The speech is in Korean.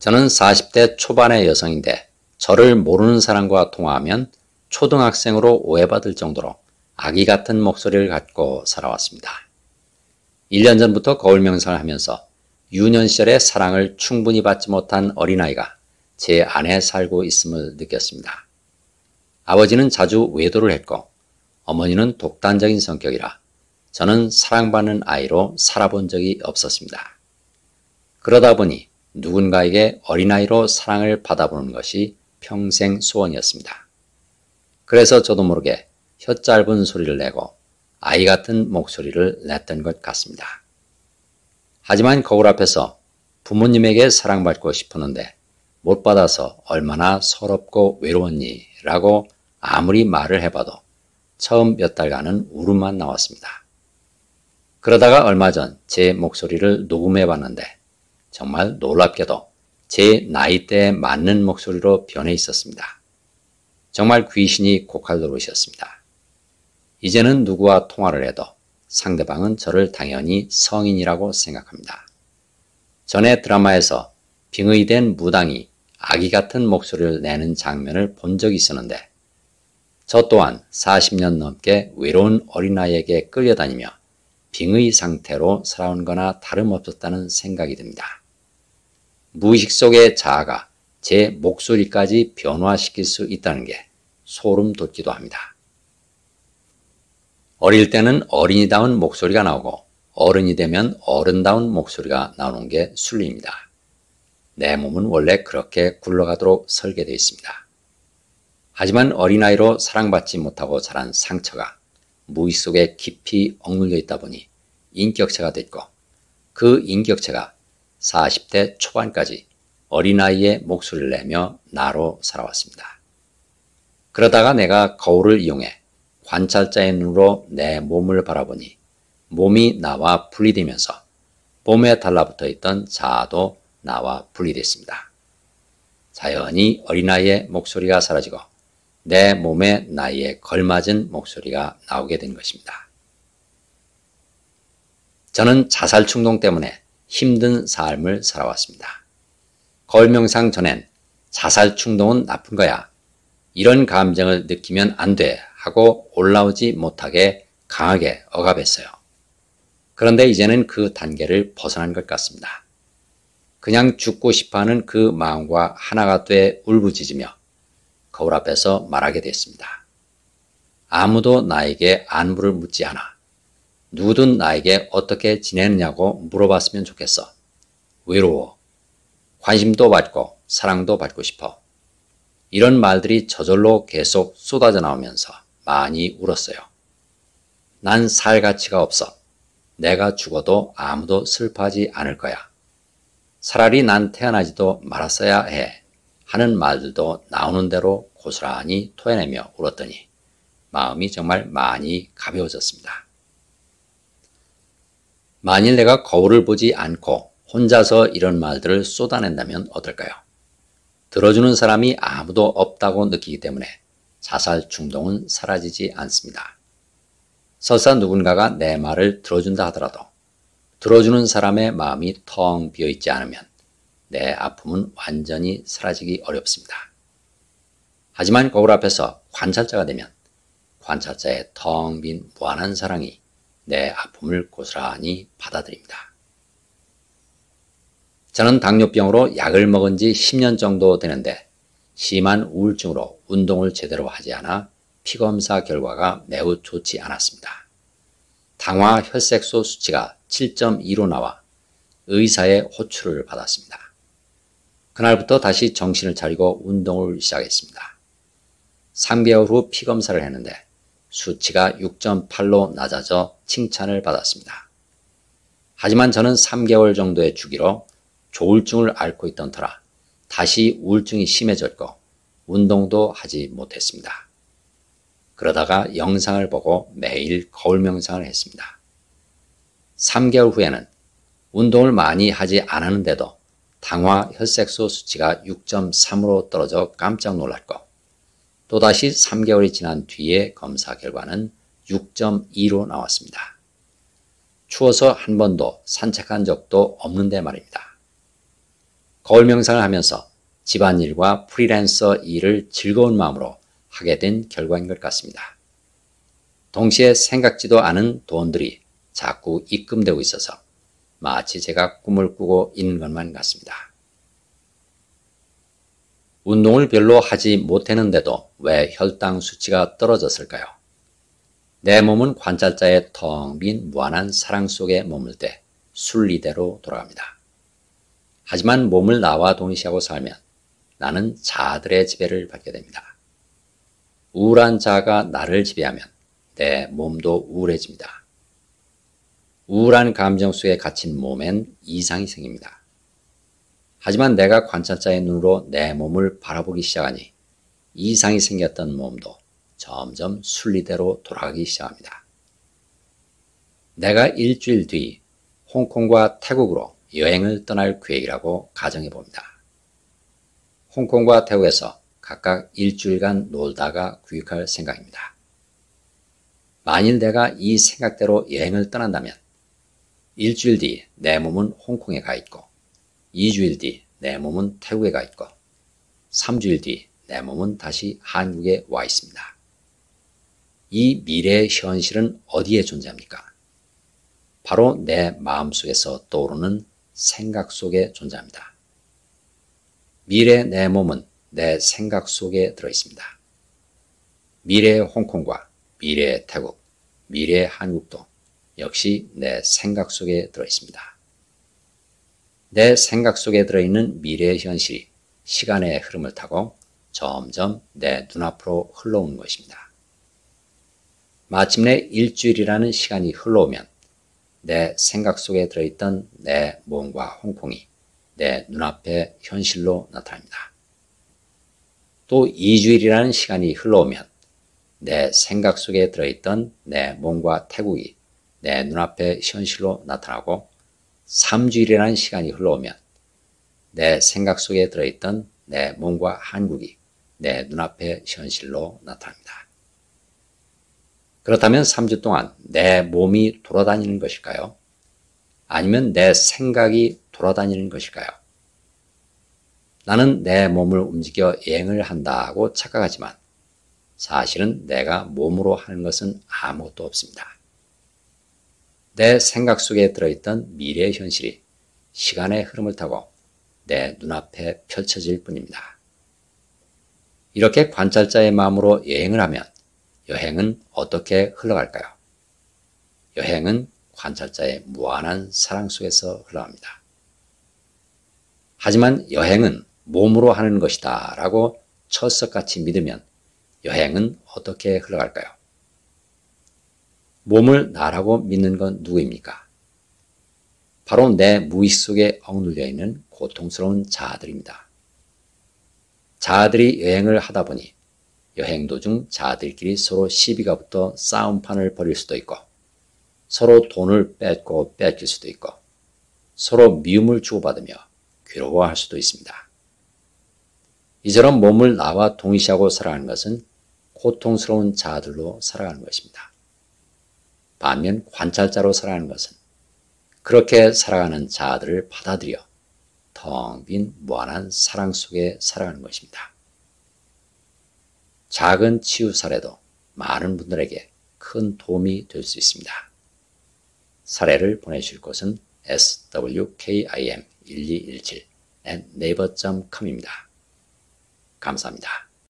저는 40대 초반의 여성인데 저를 모르는 사람과 통화하면 초등학생으로 오해받을 정도로 아기 같은 목소리를 갖고 살아왔습니다. 1년 전부터 거울 명상을 하면서 유년 시절의 사랑을 충분히 받지 못한 어린아이가 제 안에 살고 있음을 느꼈습니다. 아버지는 자주 외도를 했고 어머니는 독단적인 성격이라 저는 사랑받는 아이로 살아본 적이 없었습니다. 그러다 보니 누군가에게 어린아이로 사랑을 받아보는 것이 평생 소원이었습니다. 그래서 저도 모르게 혀 짧은 소리를 내고 아이 같은 목소리를 냈던 것 같습니다. 하지만 거울 앞에서 부모님에게 사랑받고 싶었는데 못 받아서 얼마나 서럽고 외로웠니? 라고 아무리 말을 해봐도 처음 몇 달간은 울음만 나왔습니다. 그러다가 얼마 전 제 목소리를 녹음해봤는데 정말 놀랍게도 제 나이대에 맞는 목소리로 변해 있었습니다. 정말 귀신이 고칼 노릇이었습니다. 이제는 누구와 통화를 해도 상대방은 저를 당연히 성인이라고 생각합니다. 전에 드라마에서 빙의된 무당이 아기 같은 목소리를 내는 장면을 본 적이 있었는데 저 또한 40년 넘게 외로운 어린아이에게 끌려다니며 빙의 상태로 살아온 거나 다름없었다는 생각이 듭니다. 무의식 속의 자아가 제 목소리까지 변화시킬 수 있다는 게 소름 돋기도 합니다. 어릴 때는 어린이다운 목소리가 나오고 어른이 되면 어른다운 목소리가 나오는 게 순리입니다. 내 몸은 원래 그렇게 굴러가도록 설계되어 있습니다. 하지만 어린아이로 사랑받지 못하고 자란 상처가 무의식 속에 깊이 억눌려 있다 보니 인격체가 됐고 그 인격체가 40대 초반까지 어린아이의 목소리를 내며 나로 살아왔습니다. 그러다가 내가 거울을 이용해 관찰자의 눈으로 내 몸을 바라보니 몸이 나와 분리되면서 몸에 달라붙어 있던 자아도 나와 분리됐습니다. 자연히 어린아이의 목소리가 사라지고 내 몸의 나이에 걸맞은 목소리가 나오게 된 것입니다. 저는 자살 충동 때문에 힘든 삶을 살아왔습니다. 거울 명상 전엔 자살 충동은 나쁜 거야. 이런 감정을 느끼면 안 돼 하고 올라오지 못하게 강하게 억압했어요. 그런데 이제는 그 단계를 벗어난 것 같습니다. 그냥 죽고 싶어하는 그 마음과 하나가 돼 울부짖으며 거울 앞에서 말하게 됐습니다. 아무도 나에게 안부를 묻지 않아. 누구든 나에게 어떻게 지내느냐고 물어봤으면 좋겠어. 외로워. 관심도 받고 사랑도 받고 싶어. 이런 말들이 저절로 계속 쏟아져 나오면서 많이 울었어요. 난 살 가치가 없어. 내가 죽어도 아무도 슬퍼하지 않을 거야. 차라리 난 태어나지도 말았어야 해. 하는 말들도 나오는 대로 고스란히 토해내며 울었더니 마음이 정말 많이 가벼워졌습니다. 만일 내가 거울을 보지 않고 혼자서 이런 말들을 쏟아낸다면 어떨까요? 들어주는 사람이 아무도 없다고 느끼기 때문에 자살 충동은 사라지지 않습니다. 설사 누군가가 내 말을 들어준다 하더라도 들어주는 사람의 마음이 텅 비어있지 않으면 내 아픔은 완전히 사라지기 어렵습니다. 하지만 거울 앞에서 관찰자가 되면 관찰자의 텅 빈 무한한 사랑이 내 아픔을 고스란히 받아들입니다. 저는 당뇨병으로 약을 먹은 지 10년 정도 되는데 심한 우울증으로 운동을 제대로 하지 않아 피검사 결과가 매우 좋지 않았습니다. 당화 혈색소 수치가 7.2로 나와 의사의 호출을 받았습니다. 그날부터 다시 정신을 차리고 운동을 시작했습니다. 3개월 후 피검사를 했는데 수치가 6.8로 낮아져 칭찬을 받았습니다. 하지만 저는 3개월 정도의 주기로 조울증을 앓고 있던 터라 다시 우울증이 심해졌고 운동도 하지 못했습니다. 그러다가 영상을 보고 매일 거울 명상을 했습니다. 3개월 후에는 운동을 많이 하지 않았는데도 당화 혈색소 수치가 6.3으로 떨어져 깜짝 놀랐고 또다시 3개월이 지난 뒤에 검사 결과는 6.2로 나왔습니다. 추워서 한 번도 산책한 적도 없는데 말입니다. 거울 명상을 하면서 집안일과 프리랜서 일을 즐거운 마음으로 하게 된 결과인 것 같습니다. 동시에 생각지도 않은 돈들이 자꾸 입금되고 있어서 마치 제가 꿈을 꾸고 있는 것만 같습니다. 운동을 별로 하지 못했는데도 왜 혈당 수치가 떨어졌을까요? 내 몸은 관찰자의 텅 빈 무한한 사랑 속에 머물 때 순리대로 돌아갑니다. 하지만 몸을 나와 동일시하고 살면 나는 자아들의 지배를 받게 됩니다. 우울한 자아가 나를 지배하면 내 몸도 우울해집니다. 우울한 감정 속에 갇힌 몸엔 이상이 생깁니다. 하지만 내가 관찰자의 눈으로 내 몸을 바라보기 시작하니 이상이 생겼던 몸도 점점 순리대로 돌아가기 시작합니다. 내가 일주일 뒤 홍콩과 태국으로 여행을 떠날 계획이라고 가정해 봅니다. 홍콩과 태국에서 각각 일주일간 놀다가 귀국할 생각입니다. 만일 내가 이 생각대로 여행을 떠난다면 일주일 뒤 내 몸은 홍콩에 가 있고 2주일 뒤 내 몸은 태국에 가 있고 3주일 뒤 내 몸은 다시 한국에 와 있습니다. 이 미래의 현실은 어디에 존재합니까? 바로 내 마음속에서 떠오르는 생각 속에 존재합니다. 미래의 내 몸은 내 생각 속에 들어있습니다. 미래의 홍콩과 미래의 태국, 미래의 한국도 역시 내 생각 속에 들어있습니다. 내 생각 속에 들어있는 미래의 현실이 시간의 흐름을 타고 점점 내 눈앞으로 흘러오는 것입니다. 마침내 일주일이라는 시간이 흘러오면 내 생각 속에 들어있던 내 몸과 홍콩이 내 눈앞에 현실로 나타납니다. 또 2주일이라는 시간이 흘러오면 내 생각 속에 들어있던 내 몸과 태국이 내 눈앞에 현실로 나타나고 3주일이라는 시간이 흘러오면 내 생각 속에 들어있던 내 몸과 한국이 내 눈앞에 현실로 나타납니다. 그렇다면 3주 동안 내 몸이 돌아다니는 것일까요? 아니면 내 생각이 돌아다니는 것일까요? 나는 내 몸을 움직여 여행을 한다고 착각하지만 사실은 내가 몸으로 하는 것은 아무것도 없습니다. 내 생각 속에 들어있던 미래의 현실이 시간의 흐름을 타고 내 눈앞에 펼쳐질 뿐입니다. 이렇게 관찰자의 마음으로 여행을 하면 여행은 어떻게 흘러갈까요? 여행은 관찰자의 무한한 사랑 속에서 흘러갑니다. 하지만 여행은 몸으로 하는 것이다 라고 철석같이 믿으면 여행은 어떻게 흘러갈까요? 몸을 나라고 믿는 건 누구입니까? 바로 내 무의식 속에 억눌려 있는 고통스러운 자아들입니다. 자아들이 여행을 하다 보니 여행 도중 자아들끼리 서로 시비가 붙어 싸움판을 벌일 수도 있고 서로 돈을 뺏고 뺏길 수도 있고 서로 미움을 주고받으며 괴로워할 수도 있습니다. 이처럼 몸을 나와 동일시하고 살아가는 것은 고통스러운 자아들로 살아가는 것입니다. 반면 관찰자로 살아가는 것은 그렇게 살아가는 자아들을 받아들여 텅 빈 무한한 사랑 속에 살아가는 것입니다. 작은 치유 사례도 많은 분들에게 큰 도움이 될 수 있습니다. 사례를 보내주실 곳은 swkim1217@naver.com입니다. 감사합니다.